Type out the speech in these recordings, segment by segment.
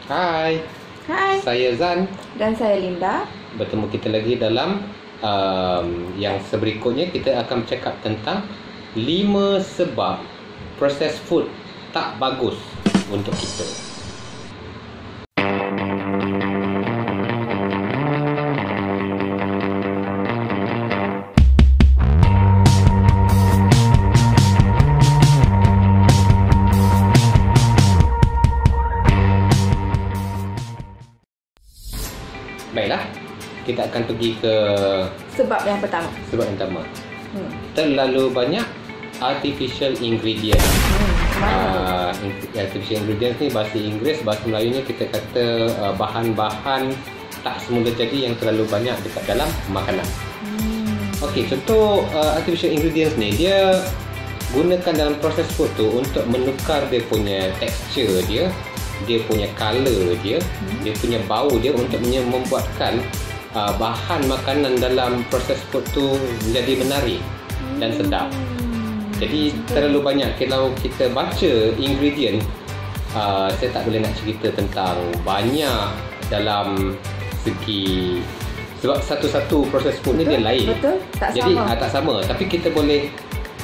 Hai, Hai, saya Zan. dan saya Linda. Bertemu kita lagi dalam yang seberikutnya. Kita akan bercakap tentang 5 sebab processed food tak bagus untuk kita. Baiklah, kita akan pergi ke Sebab yang pertama. sebab yang pertama. Hmm. Terlalu banyak artificial ingredient. Artificial ingredients ni bahasa Inggeris, bahasa Melayunya kita kata bahan-bahan tak semula jadi yang terlalu banyak dekat dalam makanan. Okey, contoh artificial ingredients ni dia gunakan dalam proses food tu untuk menukar dia punya texture dia punya color dia punya bau dia untuk membuatkan bahan makanan dalam proses food tu menjadi menarik dan sedap. Jadi terlalu banyak. Kalau kita baca ingredient, saya tak boleh nak cerita tentang banyak dalam segi, sebab satu-satu proses food ni dia lain. Betul, tak Jadi sama. tak sama. Tapi kita boleh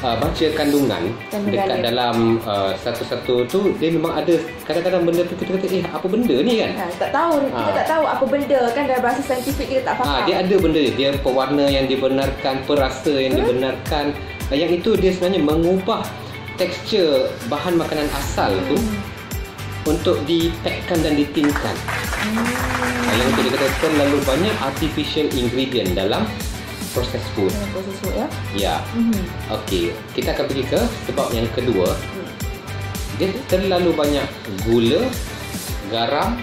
baca kandungan dekat dia. dalam satu-satu tu. Dia memang ada kadang-kadang benda tu kita kata apa benda ni kan. Tak tahu, kita tak tahu apa benda kan, dalam bahasa saintifik kita tak faham. Dia ada benda dia pewarna yang dibenarkan, perasa yang dibenarkan. Yang itu dia sebenarnya mengubah tekstur bahan makanan asal tu untuk dipakkan dan ditinkan. Yang itu dia kata terlalu banyak artificial ingredient dalam proses food. Proses food ya. Ya. Okey, kita akan pergi ke sebab yang kedua. Dia terlalu banyak gula, garam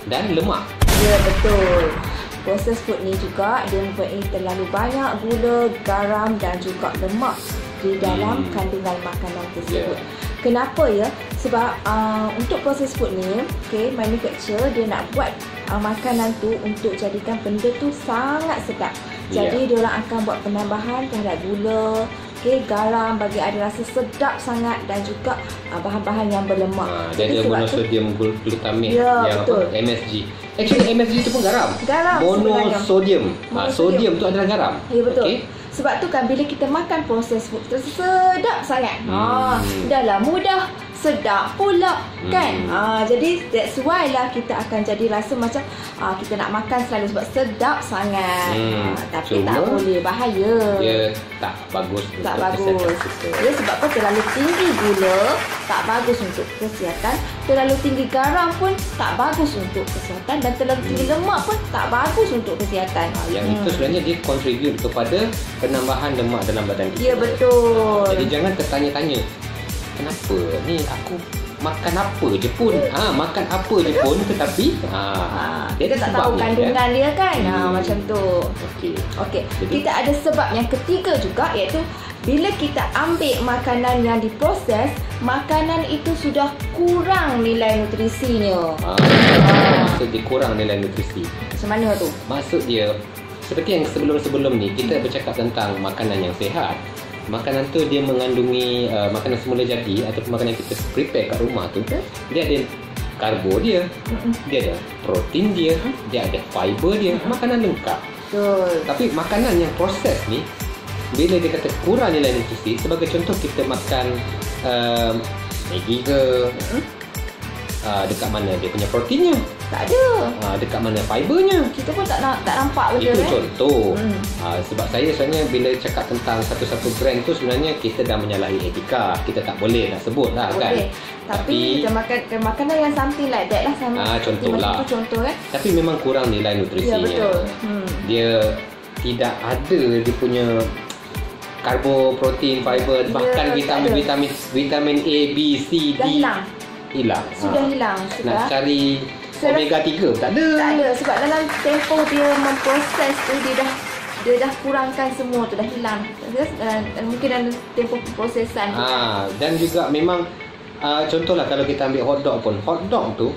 dan lemak. Ya, betul. Proses food ni juga dia mempunyai terlalu banyak gula, garam dan juga lemak di dalam kandungan makanan tersebut. Kenapa ya? Sebab untuk proses food ni, manufacturer dia nak buat makanan tu untuk jadikan benda tu sangat sedap. Jadi dia orang akan buat penambahan terhadap gula, garam bagi ada rasa sedap sangat dan juga bahan-bahan yang berlemak. Jadi ada monosodium glutamate yang betul. MSG. Actually MSG itu pun garam. Monosodium. Sodium tu adalah garam. Ya, betul. Okay. Sebab tu kan bila kita makan proses food sedap sangat. Dah lah mudah, sedap pula kan. Jadi that's why lah kita akan jadi rasa macam kita nak makan selalu sebab sedap sangat. Tapi tak boleh, bahaya. Dia tak bagus Tak untuk bagus. kesihatan kita. Dia sebab apa, terlalu tinggi gula tak bagus untuk kesihatan, terlalu tinggi garam pun tak bagus untuk kesihatan, dan terlalu tinggi lemak pun tak bagus untuk kesihatan. Yang itu sebenarnya dia contribute kepada penambahan lemak dalam badan kita. Ya, betul. Jadi jangan tertanya-tanya, kenapa ni aku makan apa je pun, makan apa je pun, tetapi kita tak tahu kandungan dia kan. Macam tu. Okey. Jadi, kita ada sebab yang ketiga juga, iaitu bila kita ambil makanan yang diproses, makanan itu sudah kurang nilai nutrisinya. Maksud dia kurang nilai nutrisi. Macam mana tu? Maksud dia seperti yang sebelum-sebelum ni kita bercakap tentang makanan yang sihat. Makanan tu dia mengandungi makanan semula jadi ataupun makanan yang kita prepare kat rumah tu. Dia ada karbo dia, dia ada protein dia, dia ada fiber dia, makanan lengkap. Betul. Tapi makanan yang proses ni, bila dia kata kurang nilai nutrisi, sebagai contoh kita makan Maggi ke, dekat mana dia punya proteinnya? Tak ada. Dekat mana fibernya? Kita pun tak nampak benda. Itu contoh. Sebab saya sebenarnya bila cakap tentang satu-satu brand tu, sebenarnya kita dah menyalahi etika. Kita tak boleh nak sebut lah kan. Tapi kita makan makanan yang something like that lah, sama. Contoh lah. Contoh kan. Tapi memang kurang nilai nutrisinya. Ya, betul. Dia tidak ada dia punya karbo, protein, fiber, bahkan vitamin A, B, C, D hilang. Sudah hilang. Nak cari omega 3 tak ada. Tak ada, sebab dalam tempoh dia memproses tu dia dah kurangkan semua tu, dah hilang. Mungkin dalam tempoh prosesan tu. Dan juga memang contohlah kalau kita ambil hotdog pun, hotdog tu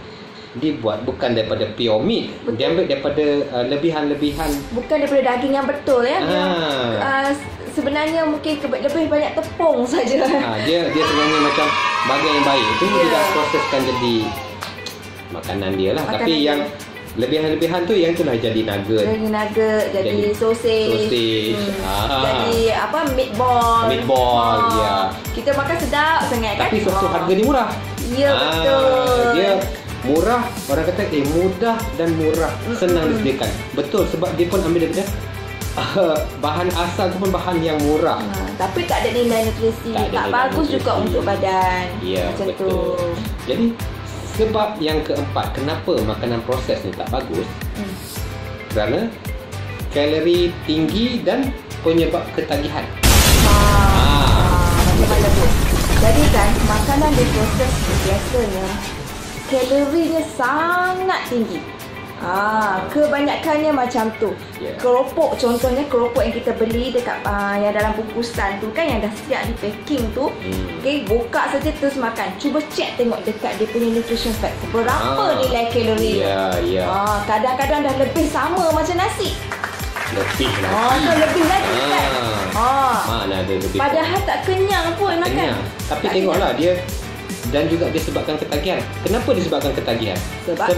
dibuat bukan daripada pure meat. Betul. Dia ambil daripada lebihan-lebihan, bukan daripada daging yang betul ya. Sebenarnya mungkin lebih banyak tepung saja. Dia sebenarnya macam bagian yang baik tu dia dah proseskan jadi makanan dia lah. Makanan Tapi dia. yang lebihan-lebihan tu yang itulah jadi nugget. Jadi nugget, jadi sausage. Jadi apa, meatball. Meatball, ya. Kita makan sedap sangat kan. Tapi suatu harga dia murah. Ya, betul. Dia murah, orang kata mudah dan murah, senang disediakan. Betul, sebab dia pun ambil daripada bahan asal tu pun bahan yang murah. Tapi tak ada nilai nutrisi, tak bagus nutrisi juga untuk badan. Ya, macam betul. tu. Jadi sebab yang keempat kenapa makanan proses ni tak bagus, kerana kalori tinggi dan penyebab ketagihan. Macam mana tu? Jadi kan makanan diproses biasanya kalorinya sangat tinggi. Kebanyakannya macam tu. Keropok, contohnya keropok yang kita beli dekat yang dalam bungkusan tu kan, yang dah siap di packing tu. Okay, buka saja terus makan. Cuba cek tengok dekat dia punya nutrition fact, berapa nilai kalori. Kadang-kadang dah lebih sama macam nasi. Lebih lagi. Lebih lagi kan. Mana ada lebih. Padahal tak kenyang pun makan. Tapi tak tengoklah kenyang. Dia dan juga disebabkan ketagihan. Kenapa disebabkan ketagihan? Sebab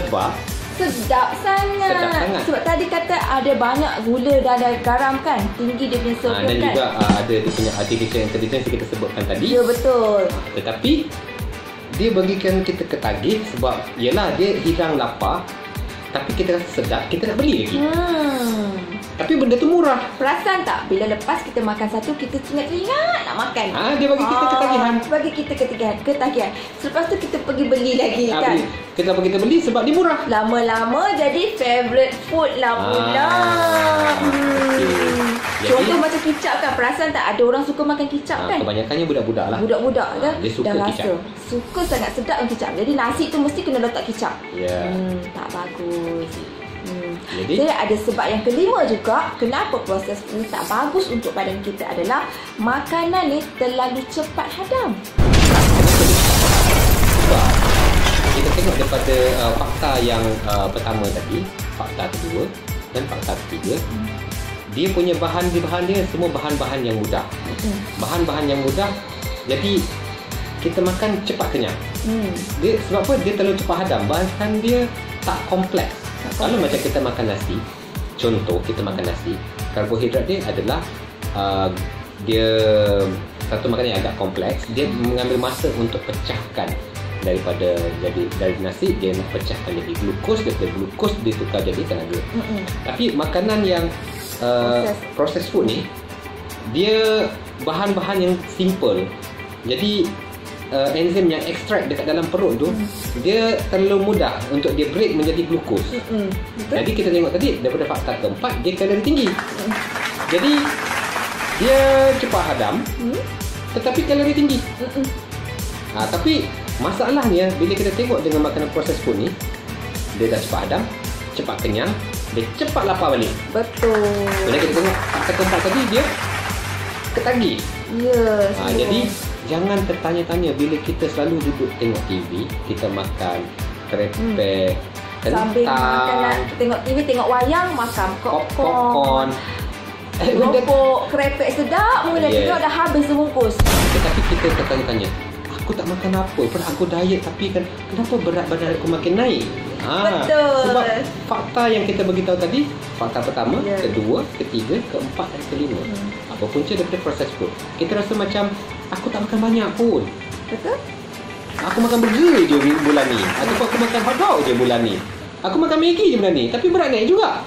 sedap sangat. Sebab tadi kata ada banyak gula dan ada garam kan, tinggi dia punya sodium dan kan. juga ada dia punya artificial intelligence yang kita sebutkan tadi. Ya, betul. Tetapi dia bagikan kita ketagih sebab yalah dia hilang lapar, tapi kita rasa sedap, kita nak beli lagi. Tapi benda tu murah. Perasan tak bila lepas kita makan satu, kita teringat nak makan. Dia bagi kita ketagihan. Bagi kita ketagihan. Selepas tu kita pergi beli lagi kan. Kenapa kita beli? Sebab dia murah. Lama-lama jadi favourite food lah pula. Contoh macam kicap kan. Perasan tak ada orang suka makan kicap kan? Kebanyakannya budak-budak lah. Budak-budak kan. Dia suka dah kicap. Suka sangat sedap dengan kicap. Jadi nasi tu mesti kena letak kicap. Tak bagus. Jadi ada sebab yang kelima juga kenapa proses ini tak bagus untuk badan kita adalah makanan ni terlalu cepat hadam. Sebab kita tengok daripada fakta yang pertama tadi, fakta kedua dan fakta ketiga, dia punya bahan-bahan dia semua bahan-bahan yang mudah. Bahan-bahan yang mudah, jadi kita makan cepat kenyang. Dia sebab apa? Dia terlalu cepat hadam. Bahan dia tak kompleks. Kalau macam kita makan nasi, contoh kita makan nasi, karbohidrat dia adalah dia satu makanan yang agak kompleks. Dia mengambil masa untuk pecahkan daripada dari nasi, dia nak pecahkan jadi glukos, daripada glukos dia tukar jadi tenaga. Tapi makanan yang processed food ni, dia bahan-bahan yang simple. Jadi enzim yang ekstrak dekat dalam perut tu, dia terlalu mudah untuk dia break menjadi glukos. Jadi kita tengok tadi daripada fakta keempat, dia kalori tinggi. Jadi dia cepat hadam, tetapi kalori tinggi. Tapi masalahnya bila kita tengok dengan makanan proses food ni, dia dah cepat hadam, cepat kenyang, dia cepat lapar balik. Betul. Bila kita tengok fakta keempat tadi, dia ketagih. Jadi jangan tertanya-tanya bila kita selalu duduk tengok TV, kita makan krepek, sambil makan, tengok TV, tengok wayang, makan popcorn, keropok, krepek sedap, mula tengok dah habis sebungkus. Tetapi kita tertanya-tanya, aku tak makan apa, padahal aku diet, tapi kan kenapa berat badan aku makin naik? Betul. Sebab fakta yang kita beritahu tadi, fakta pertama, kedua, ketiga, keempat dan kelima. Apa punca daripada proses food. Kita rasa macam aku tak makan banyak pun. Betul. Aku makan burger je bulan ni, ataupun aku makan hotdog je bulan ni, aku makan Maggi je bulan ni, tapi berat naik juga.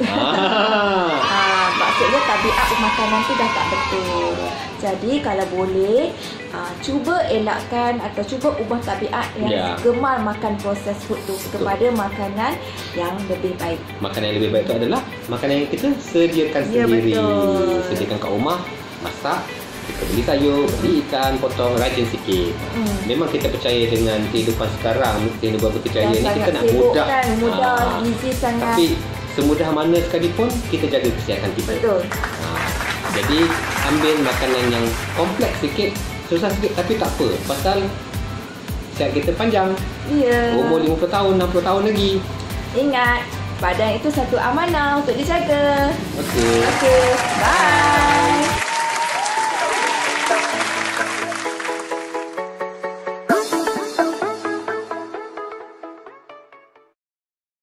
Maksudnya tabiat makanan tu dah tak betul. Jadi kalau boleh, cuba elakkan atau cuba ubah tabiat yang gemar makan proses food tu kepada makanan yang lebih baik. Makanan yang lebih baik tu adalah makanan yang kita sediakan sendiri. Betul. Sediakan kat rumah, masak, kita beli sayur, beli ikan, potong, rajin sikit. Memang kita percaya dengan kehidupan sekarang, kehidupan berkejaya ni, kita nak mudah kan, mudah, easy sangat. Tapi semudah mana sekalipun, kita jaga kesihatan kita. Betul. Jadi ambil makanan yang kompleks sikit, susah sikit, tapi tak apa, pasal sihat kita panjang. Umur 50 tahun, 60 tahun lagi. Ingat, badan itu satu amanah untuk dijaga. Okey. Bye.